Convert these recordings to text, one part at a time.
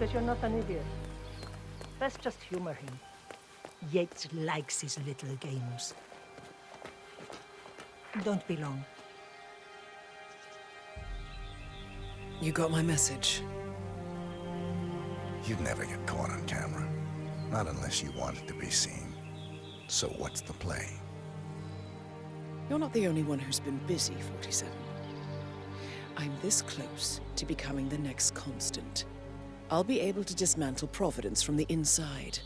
because you're not an idiot. Let's just humor him. Yates likes his little games. Don't be long. You got my message. You'd never get caught on camera. Not unless you wanted to be seen. So what's the play? You're not the only one who's been busy, 47. I'm this close to becoming the next constant. I'll be able to dismantle Providence from the inside.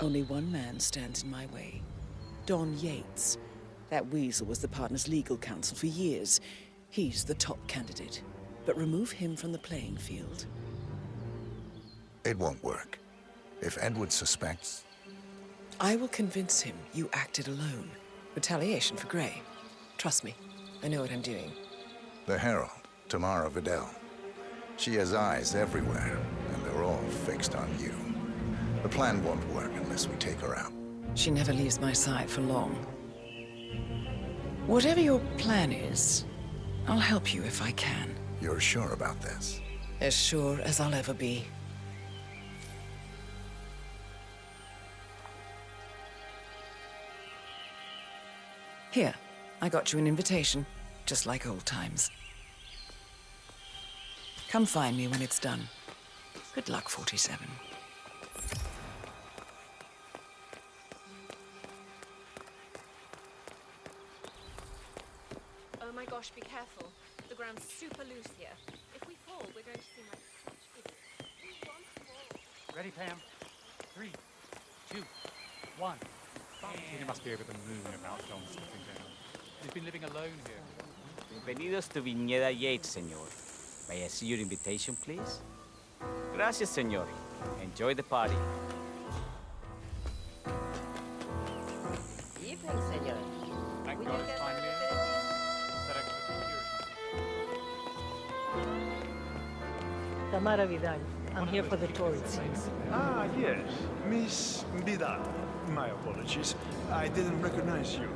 Only one man stands in my way. Don Yates. That weasel was the partner's legal counsel for years. He's the top candidate. But remove him from the playing field. It won't work. If Edward suspects... I will convince him you acted alone. Retaliation for Gray. Trust me, I know what I'm doing. The Herald, Tamara Vidal. She has eyes everywhere, and they're all fixed on you. The plan won't work unless we take her out. She never leaves my side for long. Whatever your plan is, I'll help you if I can. You're sure about this? As sure as I'll ever be. Here, I got you an invitation, just like old times. Come find me when it's done. Good luck, 47. Oh my gosh, be careful. The ground's super loose here. If we fall, we're going to seem like such idiots. We want to fall. Ready, Pam? 3, 2, 1. He must be over the moon about John slipping down. He's been living alone here. Bienvenidos to Viñeda Yates, señor. May I see your invitation, please? Gracias, señor. Enjoy the party. Evening, senor. Thank God it's finally over. That extra security. Tamara Vidal. I'm here for the tourists. Ah, yes. Miss Vidal. My apologies. I didn't recognize you.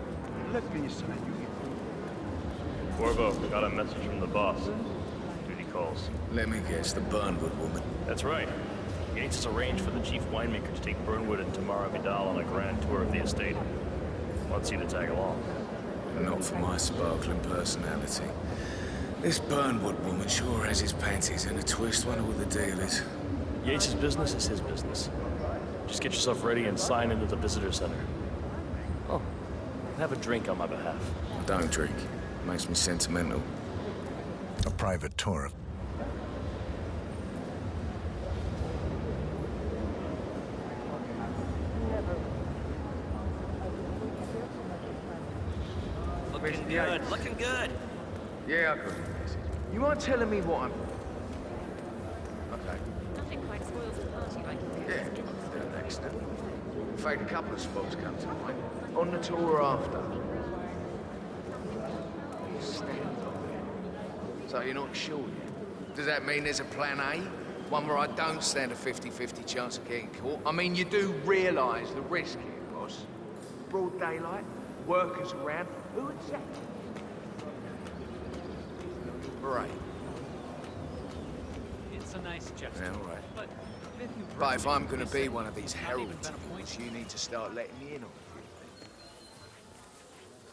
Let me sign you in. Corvo, got a message from the boss. Duty calls. Let me guess, the Burnwood woman. That's right. Yates has arranged for the chief winemaker to take Burnwood and Tamara Vidal on a grand tour of the estate. Wants you to tag along. Not for my sparkling personality. This Burnwood woman sure has his panties in a twist. Wonder what the deal is. Yates' business is his business. Just get yourself ready and sign into the visitor center. Oh, have a drink on my behalf. I don't drink. Makes me sentimental. A private tour of... Looking good, looking good. Yeah, I got your message. You aren't telling me what I'm... Okay. Nothing quite spoils the party like Yeah, still an accident. In fact, a couple of spots come to mind. On the tour after. You stand on it. So you're not sure yet? Does that mean there's a plan A? One where I don't stand a 50-50 chance of getting caught? I mean, you do realise the risk here, boss. Broad daylight, workers around. Who would say? Right. It's a nice gesture. Yeah, all right. But But if I'm gonna be one of these heralds of yours, you need to start letting me in on a few things.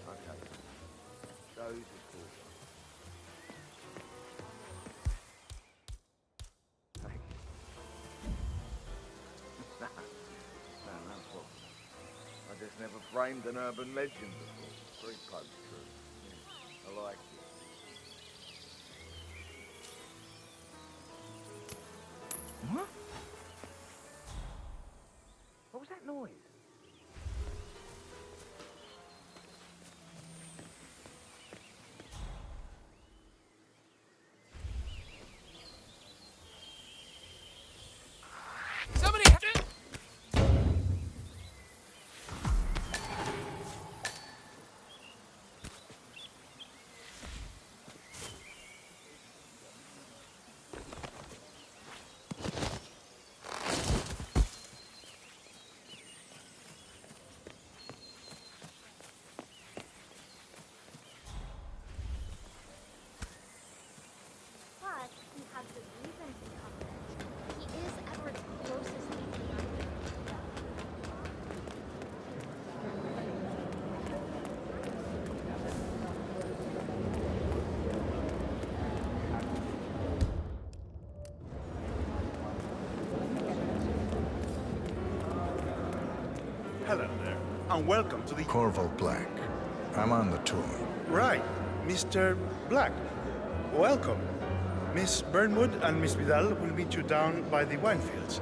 Okay. Those are cool. Thank you. No, what? I just never framed an urban legend before. Very post-true. Yeah, I like it. What? What was that noise? Somebody... welcome to the... Corvo Black. I'm on the tour. Right, Mr. Black. Welcome. Miss Burnwood and Miss Vidal will meet you down by the wine fields.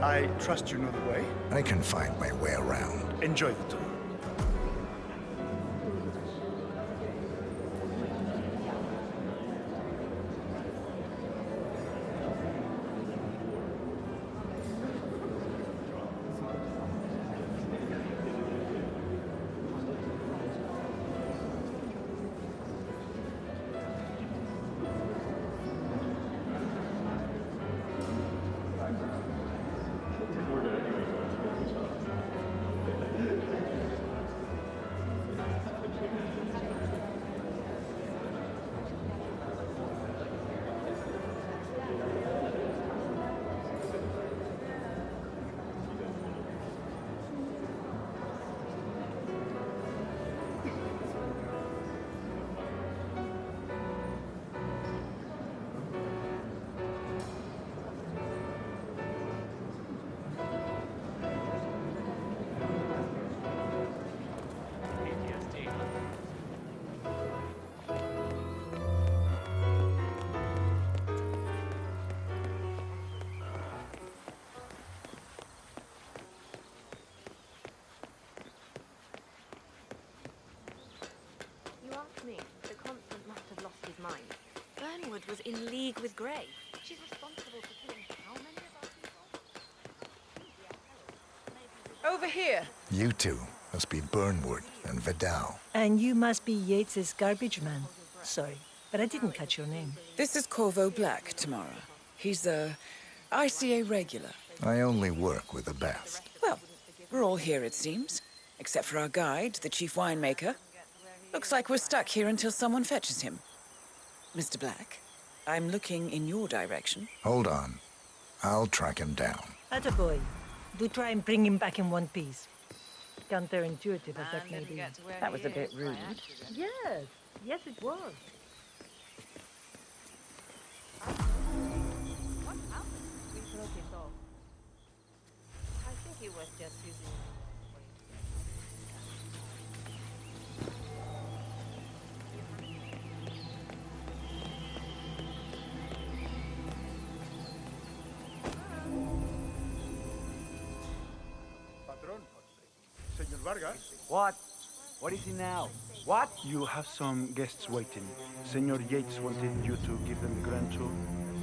I trust you know the way. I can find my way around. Enjoy the tour. You asked me. The Constant must have lost his mind. Burnwood was in league with Grey. She's responsible for killing how many of our people? Over here. You two must be Burnwood and Vidal. And you must be Yates's garbage man. Sorry, but I didn't catch your name. This is Corvo Black, Tamara. He's a ICA regular. I only work with the best. Well, we're all here, it seems. Except for our guide, the chief winemaker. Looks like we're stuck here until someone fetches him. Mr. Black, I'm looking in your direction. Hold on. I'll track him down. Attaboy. Do try and bring him back in one piece. Counterintuitive as that may be. That was a bit rude. Yes, yes it was. What happened? We broke it off. I think he was just using... Patron. Senor Vargas. What? What is it now? What? You have some guests waiting. Senor Yates wanted you to give them the grand tour.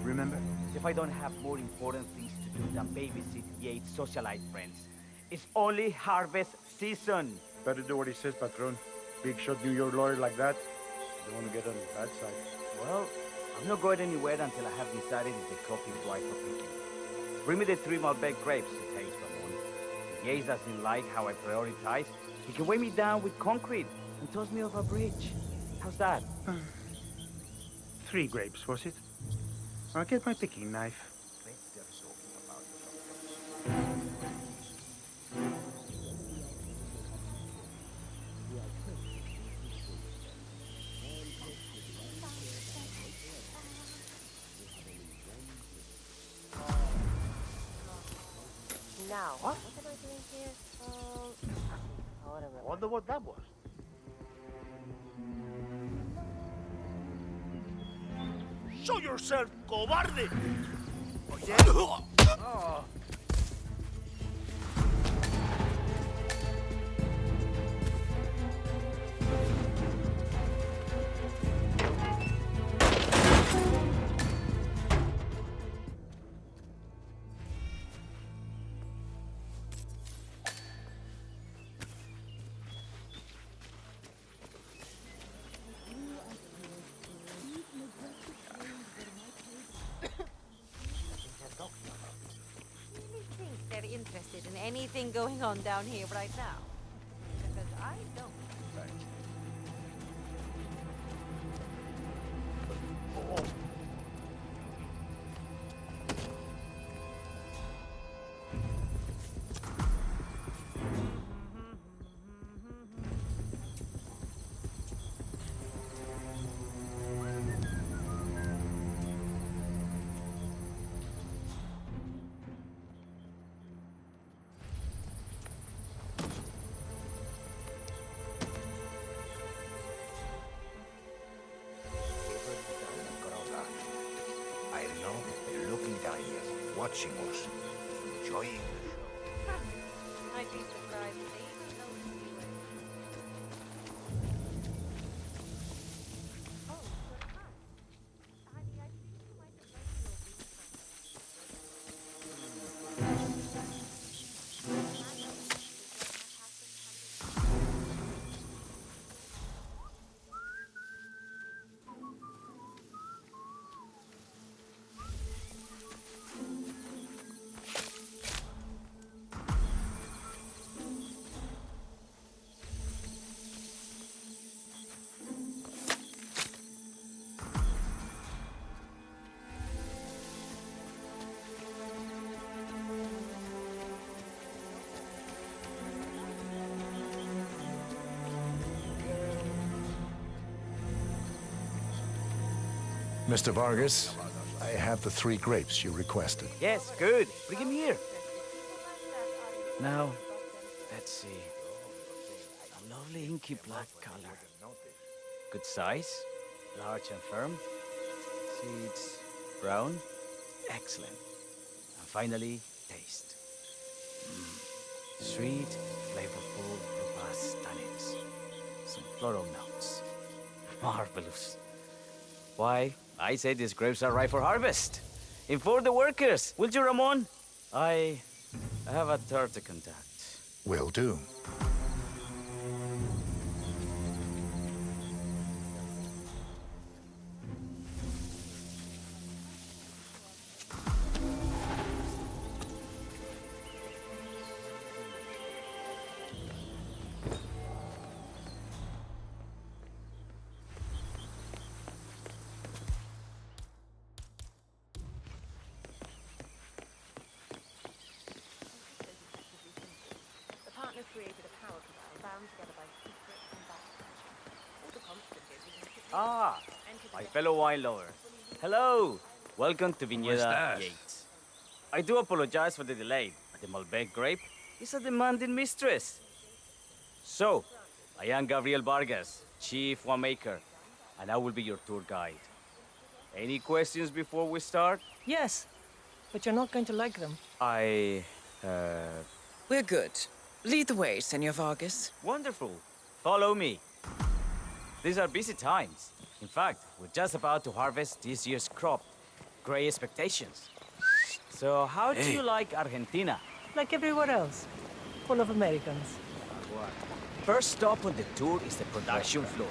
Remember? If I don't have more important things to do than babysit Yates' socialite friends. It's only harvest season. Better do what he says, Patron. Big shot New York lawyer like that. Don't want to get on the bad side. Well, I'm not going anywhere until I have decided if the crop is right for picking. Bring me the 3 Malbec grapes, to taste Ramon. If Yates doesn't like how I prioritize, he can weigh me down with concrete and toss me off a bridge. How's that? 3 grapes, was it? I'll get my picking knife. Now, what am I doing here? Whatever. Wonder what that was. Show yourself, cobarde! Oye. Oh. They're interested in anything going on down here right now. Because I don't. watching us, enjoying the show. I'd be surprised if they even know who you were. Oh, you're the man. Honey, I think you might have left your Mr. Vargas, I have the 3 grapes you requested. Yes, good. Bring him here. Now, let's see. A lovely inky black color. Good size, large and firm. Seeds brown. Excellent. And finally, taste. Sweet, flavorful, robust tannins. Some floral notes. Marvelous. Why, I say these grapes are ripe for harvest. Inform the workers, will you, Ramon? I have a third to contact. Will do. The partners created a power cabal bound together by secret and back pressure. All the constant is we can Ah, my fellow wine lover. Hello. Welcome to Viñeda Yates. I do apologize for the delay, but the Malbec grape is a demanding mistress. So, I am Gabriel Vargas, Chief Winemaker, and I will be your tour guide. Any questions before we start? Yes, but you're not going to like them. We're good. Lead the way, Senor Vargas. Wonderful. Follow me. These are busy times. In fact, we're just about to harvest this year's crop. Great expectations. So how do you like Argentina? Like everywhere else. Full of Americans. First stop on the tour is the production floor,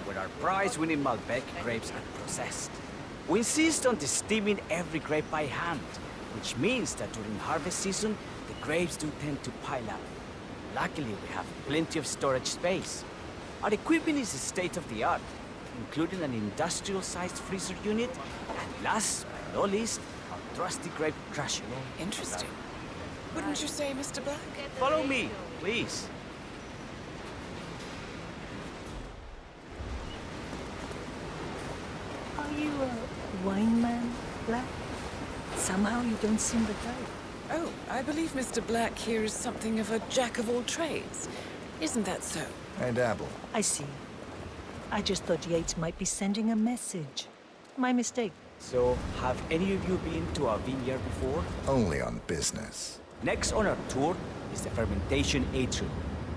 where our prize-winning Malbec grapes are processed. We insist on steaming every grape by hand, which means that during harvest season, the grapes do tend to pile up. Luckily, we have plenty of storage space. Our equipment is state-of-the-art, including an industrial-sized freezer unit, and last but not least, our trusty grape crusher. Interesting. Wouldn't you say, Mr. Black? Follow me, please. Are you a wine man, Black? Somehow you don't seem the type. Oh, I believe Mr. Black here is something of a jack of all trades. Isn't that so? I dabble. I see. I just thought Yates might be sending a message. My mistake. So, have any of you been to a vineyard before? Only on business. Next on our tour is the fermentation atrium,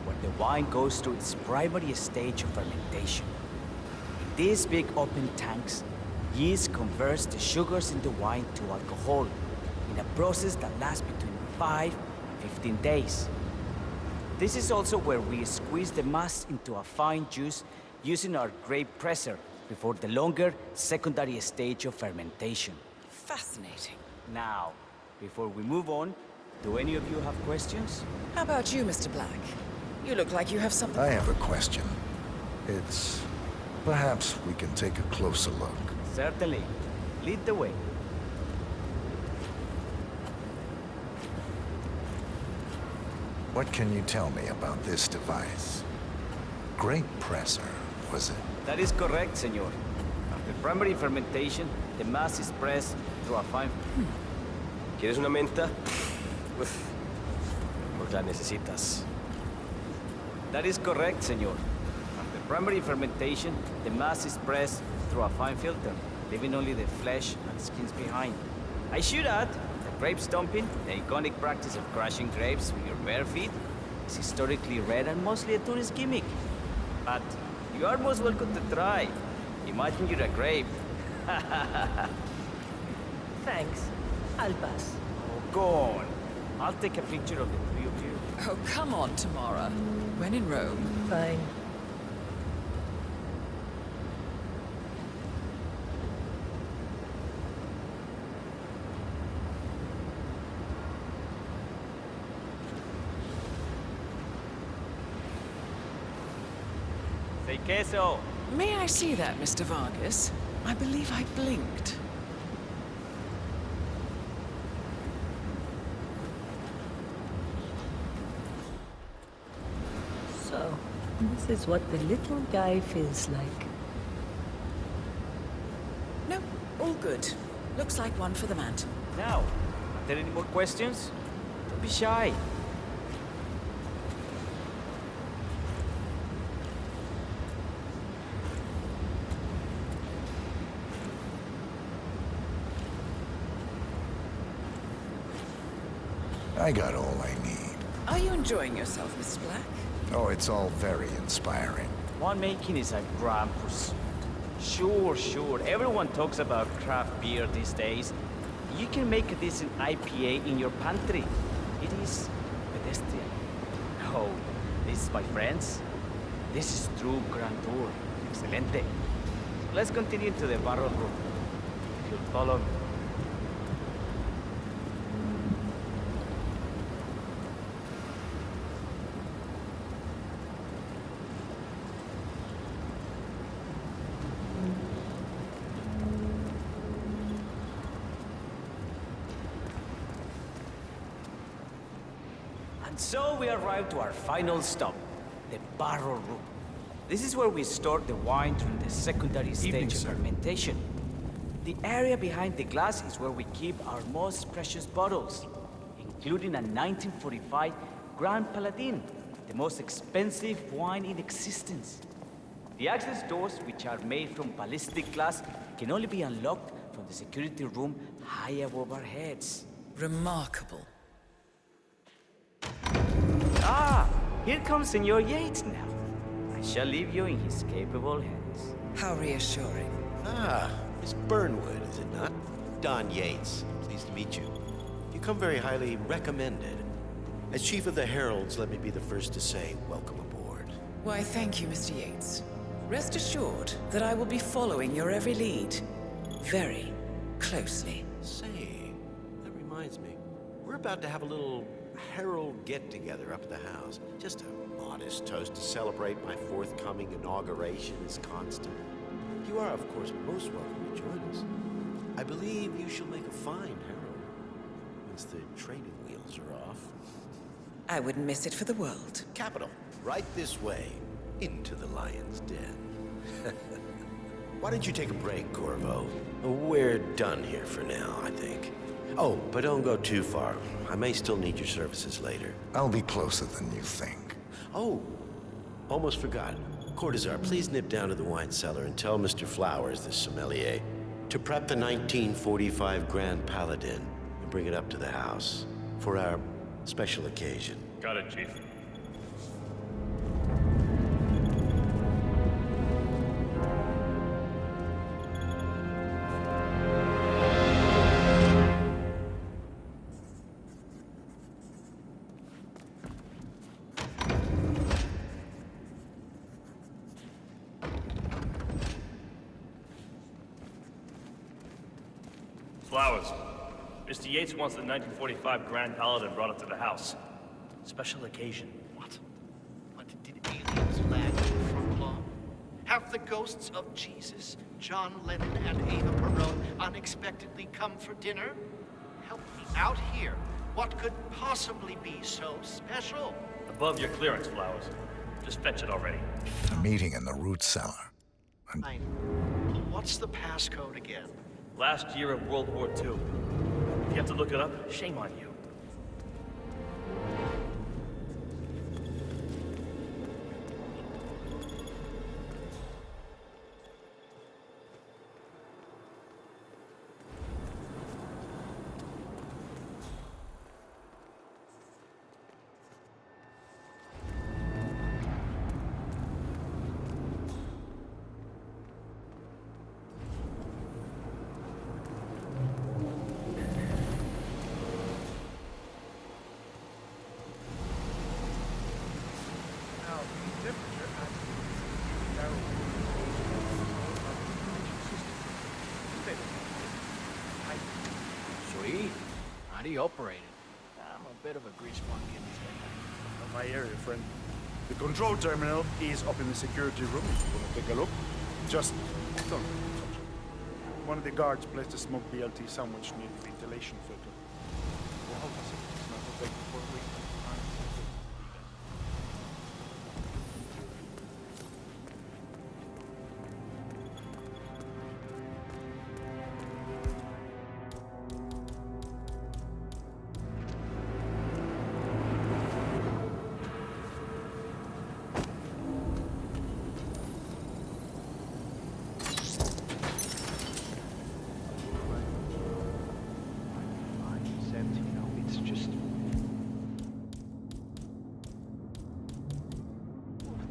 where the wine goes through its primary stage of fermentation. In these big open tanks, yeast converts the sugars in the wine to alcohol in a process that lasts between 5 and 15 days. This is also where we squeeze the mass into a fine juice using our grape presser before the longer secondary stage of fermentation. Fascinating. Now, before we move on, do any of you have questions? How about you, Mr. Black? You look like you have something. I have a question. It's... perhaps we can take a closer look. Certainly. Lead the way. What can you tell me about this device? Grape presser, was it? That is correct, senor. After primary fermentation, the mass is pressed through a fine... ¿Quieres una menta? Uf, pues la necesitas. That is correct, senor. After primary fermentation, the mass is pressed through a fine filter, leaving only the flesh and skins behind. I should add that Grape stomping, the iconic practice of crushing grapes with your bare feet, is historically rare and mostly a tourist gimmick. But you are most welcome to try. Imagine you're a grape. Thanks. I'll pass. Oh, go on. I'll take a picture of the three of you. Oh, come on, Tamara. When in Rome. Fine. Say queso. May I see that, Mr. Vargas? I believe I blinked. So, this is what the little guy feels like. No, all good. Looks like one for the mantle. Now, are there any more questions? Don't be shy. I got all I need. Are you enjoying yourself, Mr. Black? Oh, it's all very inspiring. Winemaking is a grand pursuit. Sure. Everyone talks about craft beer these days. You can make a decent IPA in your pantry. It is pedestrian. Oh, this, my friends, this is true grandeur. Excelente. Let's continue to the barrel room. If you'll follow me. And so we arrived to our final stop, the barrel room. This is where we store the wine during the secondary stage of fermentation. The area behind the glass is where we keep our most precious bottles, including a 1945 Grand Paladin, the most expensive wine in existence. The access doors, which are made from ballistic glass, can only be unlocked from the security room high above our heads. Remarkable. Ah, here comes Senor Yates now. I shall leave you in his capable hands. How reassuring. Ah, Miss Burnwood, is it not? Don Yates, pleased to meet you. You come very highly recommended. As Chief of the Heralds, let me be the first to say welcome aboard. Why, thank you, Mr. Yates. Rest assured that I will be following your every lead. Very closely. Say, that reminds me. We're about to have a little Herald get-together up at the house. Just a modest toast to celebrate my forthcoming inauguration as Constant. You are, of course, most welcome to join us. I believe you shall make a fine Herald, once the training wheels are off. I wouldn't miss it for the world. Capital. Right this way, into the lion's den. Why don't you take a break, Corvo? We're done here for now, I think. Oh, but don't go too far. I may still need your services later. I'll be closer than you think. Oh, almost forgot. Cortazar, please nip down to the wine cellar and tell Mr. Flowers, the sommelier, to prep the 1945 Grand Paladin and bring it up to the house for our special occasion. Got it, Chief. Flowers. Mr. Yates wants the 1945 Grand Paladin brought up to the house. Special occasion. What? Did aliens land in front lawn? Have the ghosts of Jesus, John Lennon, and Ava Perón unexpectedly come for dinner? Help me out here. What could possibly be so special? Above your clearance, Flowers. Just fetch it already. A meeting in the root cellar. Fine. What's the passcode again? Last year of World War II. If you have to look it up, shame on you. he operated. I'm a bit of a grease monkey in these things. Not my area, friend. The control terminal is up in the security room if you want to take a look. Just don't touch it. One of the guards placed a smoke BLT sandwich near the ventilation filter. Well, hold on a second. It's not a big before we...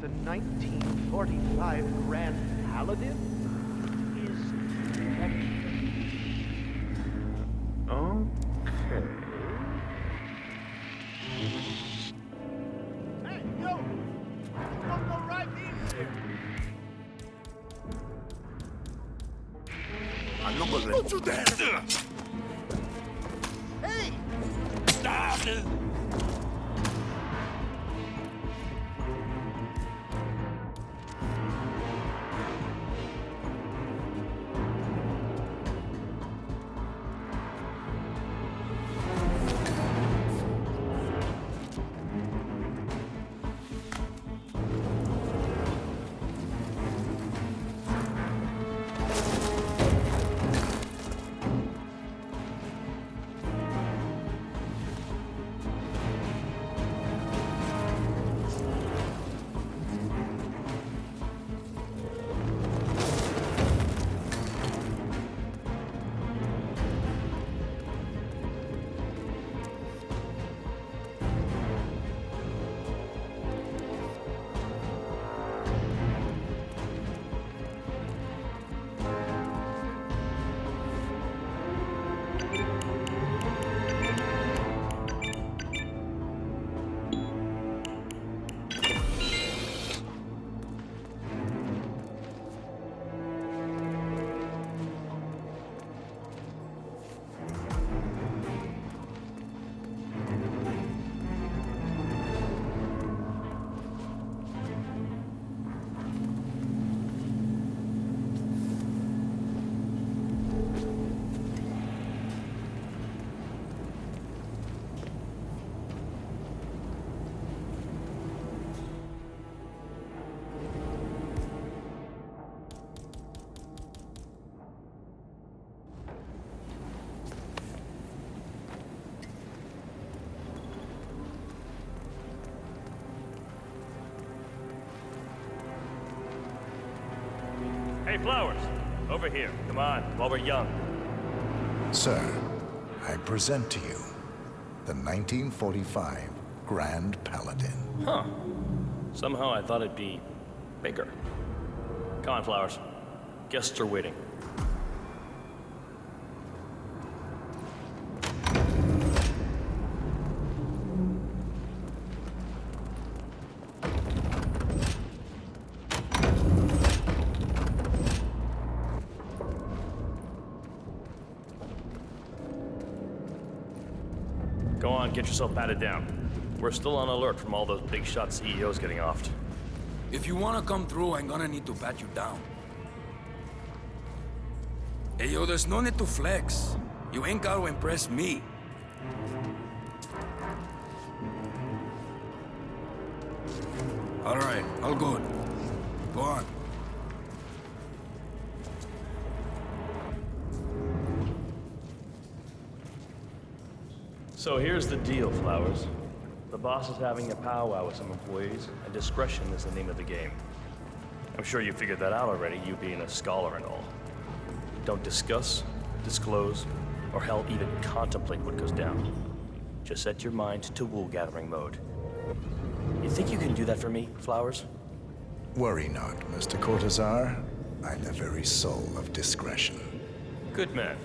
The 1945 Grand Paladin is defective. Okay. Hey, yo! Don't go right in here! I'm not gonna... Don't do that! Hey! Hey, Flowers, over here. Come on, while we're young. Sir, I present to you the 1945 Grand Paladin. Huh. Somehow I thought it'd be bigger. Come on, Flowers. Guests are waiting. Go on, get yourself patted down. We're still on alert from all those big shot CEOs getting offed. If you wanna come through, I'm gonna need to pat you down. Hey, yo, there's no need to flex. You ain't gotta impress me. All right, all good. Go on. So here's the deal, Flowers. The boss is having a powwow with some employees, and discretion is the name of the game. I'm sure you figured that out already, you being a scholar and all. Don't discuss, disclose, or hell even contemplate what goes down. Just set your mind to wool-gathering mode. You think you can do that for me, Flowers? Worry not, Mr. Cortazar. I'm the very soul of discretion. Good man.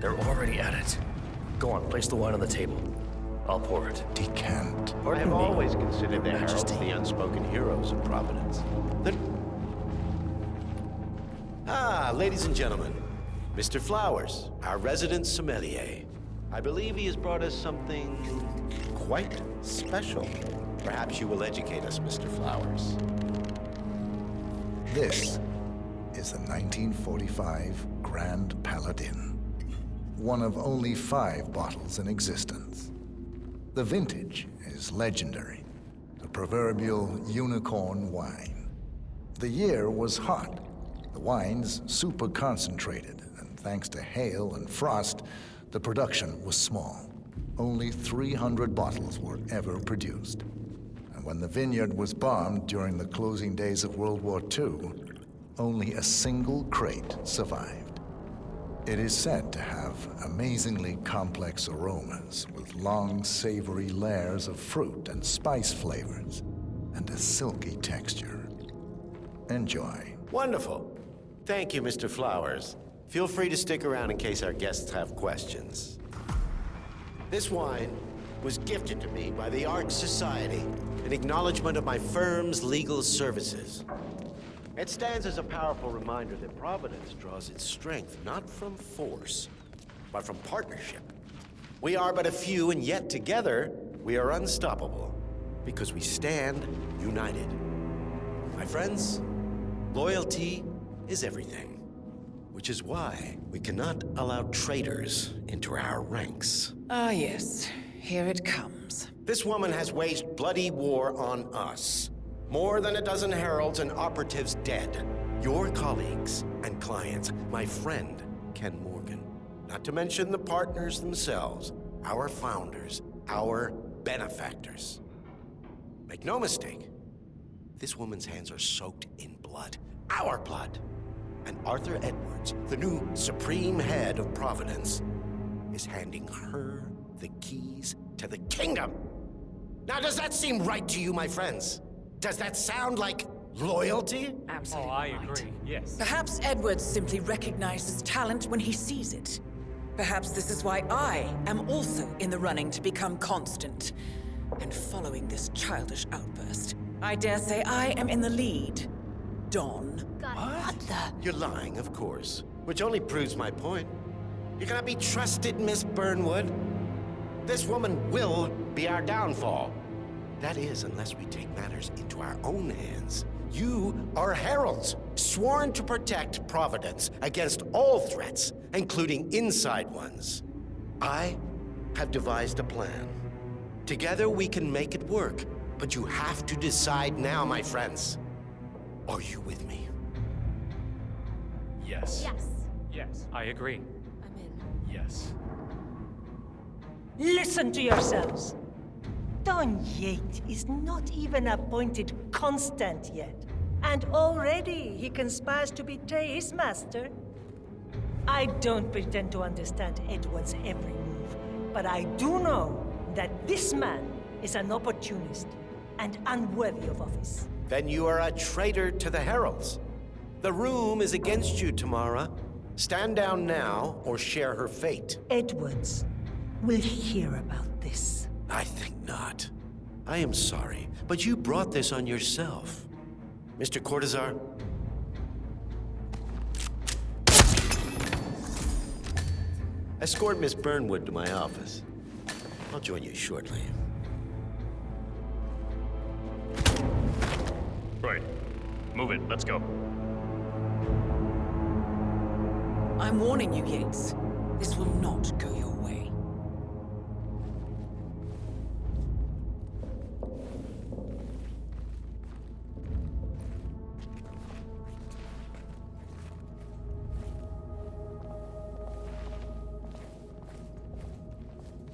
They're already at it. Go on, place the wine on the table. I'll pour it. Decant. I have always considered the Your heralds Majesty. the unspoken heroes of Providence. Ladies and gentlemen, Mr. Flowers, our resident sommelier. I believe he has brought us something quite special. Perhaps you will educate us, Mr. Flowers. This is the 1945 Grand Paladin, one of only 5 bottles in existence. The vintage is legendary, the proverbial unicorn wine. The year was hot, the wine's super concentrated, and thanks to hail and frost, the production was small. Only 300 bottles were ever produced. And when the vineyard was bombed during the closing days of World War II, only a single crate survived. It is said to have amazingly complex aromas with long, savory layers of fruit and spice flavors, and a silky texture. Enjoy. Wonderful. Thank you, Mr. Flowers. Feel free to stick around in case our guests have questions. This wine was gifted to me by the Art Society in acknowledgement of my firm's legal services. It stands as a powerful reminder that Providence draws its strength not from force, but from partnership. We are but a few, and yet together we are unstoppable because we stand united. My friends, loyalty is everything, which is why we cannot allow traitors into our ranks. Ah, yes. Here it comes. This woman has waged bloody war on us. More than a dozen heralds and operatives dead. Your colleagues and clients, my friend, Ken Morgan. Not to mention the partners themselves, our founders, our benefactors. Make no mistake, this woman's hands are soaked in blood. Our blood. And Arthur Edwards, the new supreme head of Providence, is handing her the keys to the kingdom. Now, does that seem right to you, my friends? Does that sound like loyalty? Absolutely. Oh, I agree, yes. Perhaps Edwards simply recognizes talent when he sees it. Perhaps this is why I am also in the running to become constant. And following this childish outburst, I dare say I am in the lead. Don. What the? You're lying, of course. Which only proves my point. You cannot be trusted, Miss Burnwood. This woman will be our downfall. That is, unless we take matters into our own hands. You are heralds, sworn to protect Providence against all threats, including inside ones. I have devised a plan. Together we can make it work, but you have to decide now, my friends. Are you with me? Yes. Yes. Yes, I agree. I'm in. Yes. Listen to yourselves. Don Yates is not even appointed constant yet, and already he conspires to betray his master. I don't pretend to understand Edward's every move, but I do know that this man is an opportunist and unworthy of office. Then you are a traitor to the heralds. The room is against you, Tamara. Stand down now or share her fate. Edwards will hear about this. I think not. I am sorry, but you brought this on yourself. Mr. Cortazar? Escort Miss Burnwood to my office. I'll join you shortly. Right. Move it. Let's go. I'm warning you, Yates. This will not go your way.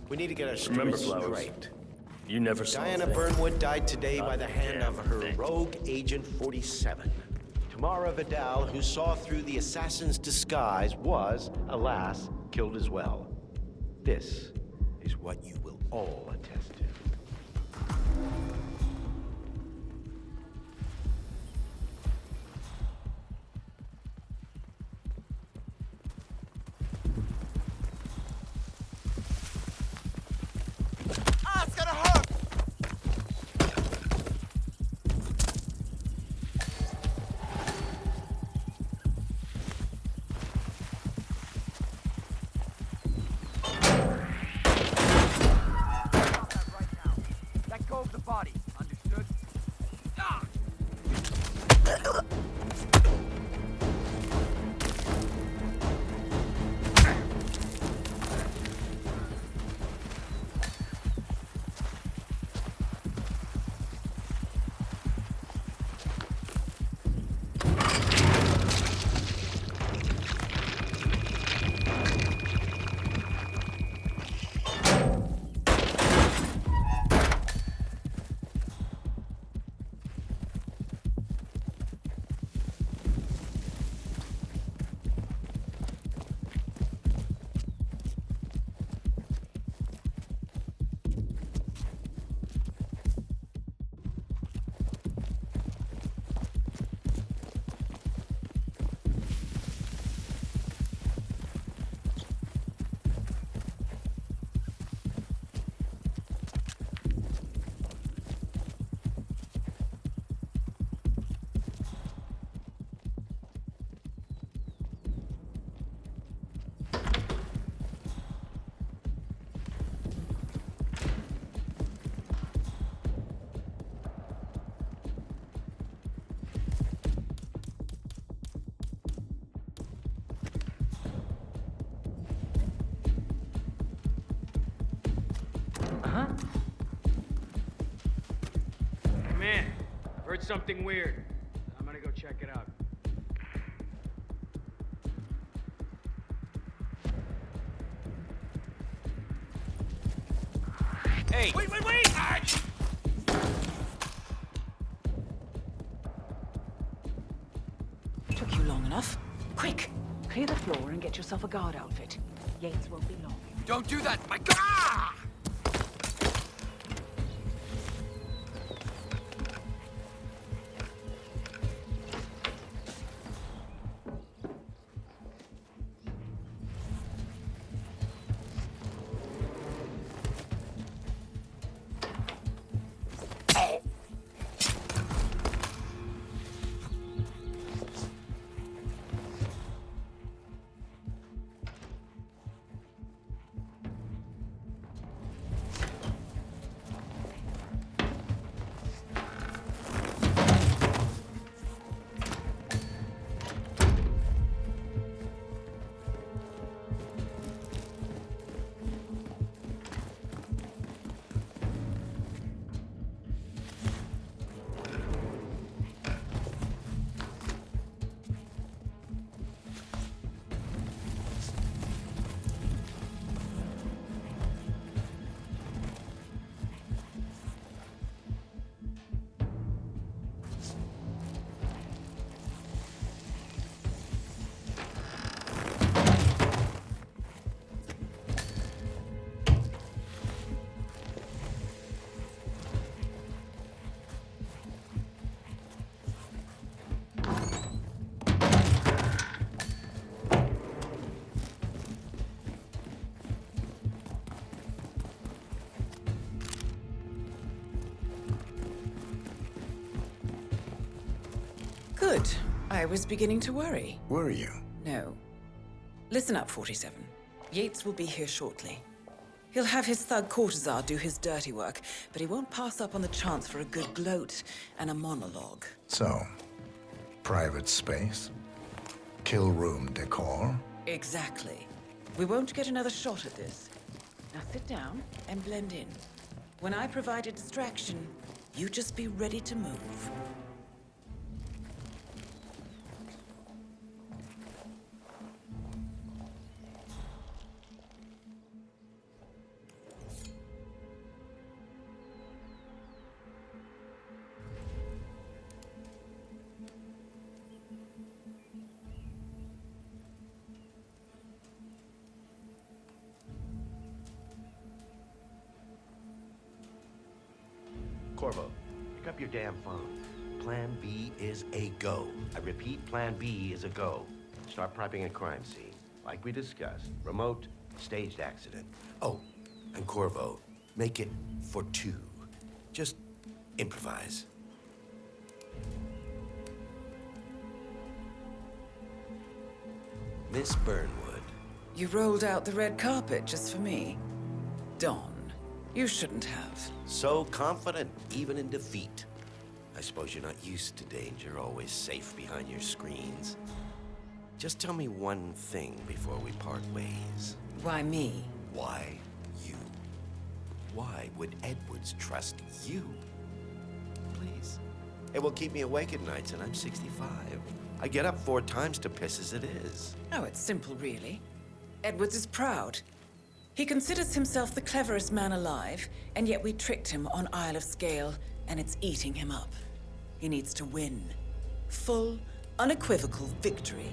We need to get our Remember, stories Flowers, straight. you never saw Diana a thing. Burnwood died today by Not the hand of her damn thing. rogue Agent 47. Tamara Vidal, who saw through the assassin's disguise, was, alas, killed as well. This is what you will all attest to. something weird. I'm gonna go check it out. Hey! Wait! Ah! Took you long enough. Quick! Clear the floor and get yourself a guard outfit. Yates won't be long. Don't do that! My God! Ah! Good. I was beginning to worry. Were you? No. Listen up, 47. Yates will be here shortly. He'll have his thug courtesan do his dirty work, but he won't pass up on the chance for a good gloat and a monologue. So, private space? Kill room decor? Exactly. We won't get another shot at this. Now sit down and blend in. When I provide a distraction, you just be ready to move. Corvo, pick up your damn phone. Plan B is a go. I repeat, Plan B is a go. Start prepping a crime scene. Like we discussed, remote, staged accident. Oh, and Corvo, make it for two. Just improvise. Miss Burnwood. You rolled out the red carpet just for me. Don, you shouldn't have. So confident, even in defeat. I suppose you're not used to danger, always safe behind your screens. Just tell me one thing before we part ways. Why me? Why you? Why would Edwards trust you? Please. It will keep me awake at nights, and I'm 65. I get up 4 times to piss as it is. Oh, it's simple, really. Edwards is proud. He considers himself the cleverest man alive, and yet we tricked him on Isle of Scale, and it's eating him up. He needs to win. Full, unequivocal victory.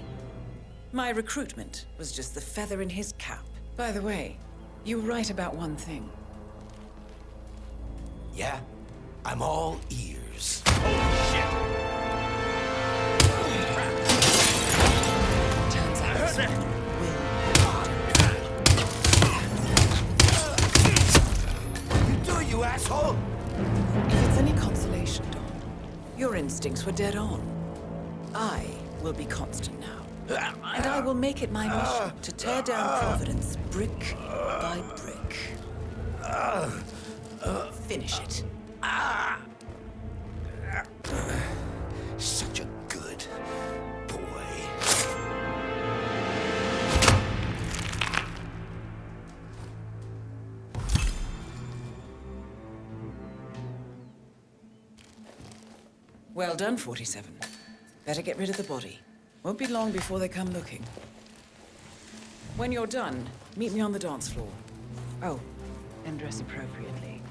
My recruitment was just the feather in his cap. By the way, you were right about one thing. Yeah? I'm all ears. Holy shit! Turns out you asshole! If it's any consolation, Don, your instincts were dead on. I will be constant now. And I will make it my mission to tear down Providence brick by brick. Finish it. Such a good boy. Well done, 47. Better get rid of the body. Won't be long before they come looking. When you're done, meet me on the dance floor. Oh, and dress appropriately.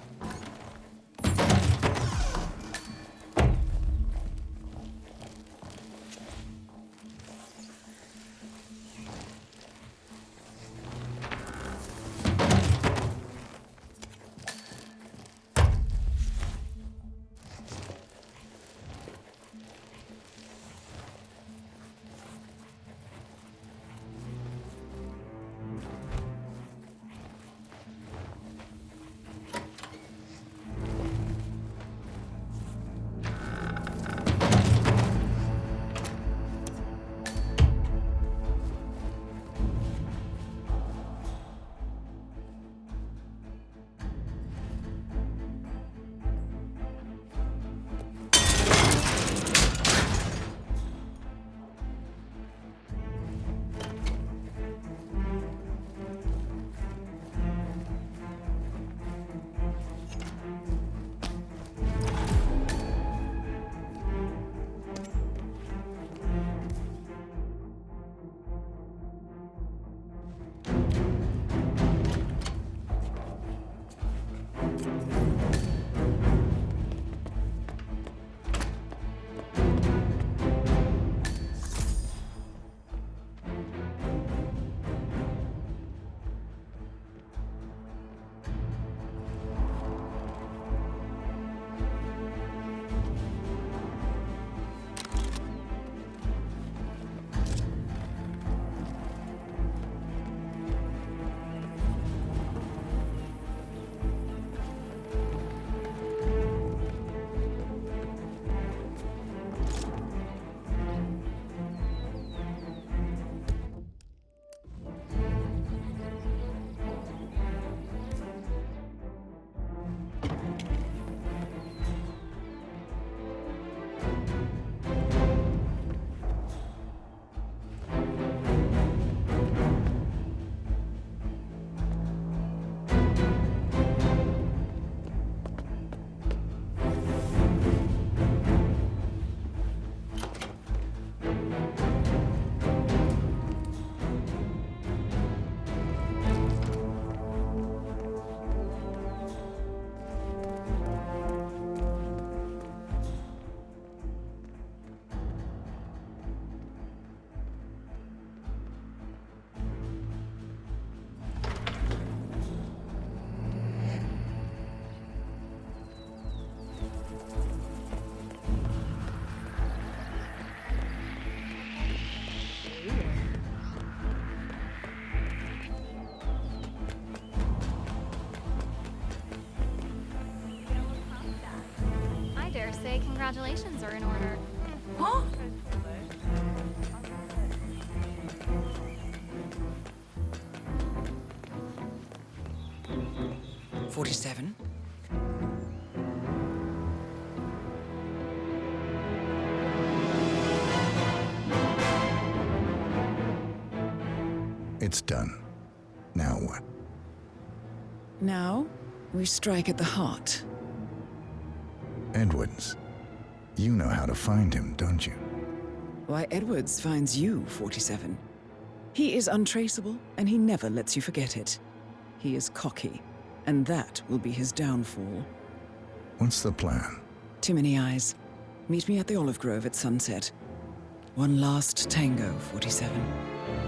say congratulations are in order. Huh? 47. It's done. Now what? Now, we strike at the heart. Edwards. You know how to find him, don't you? Why, Edwards finds you, 47. He is untraceable, and he never lets you forget it. He is cocky, and that will be his downfall. What's the plan? Too many eyes. Meet me at the olive grove at sunset. One last tango, 47.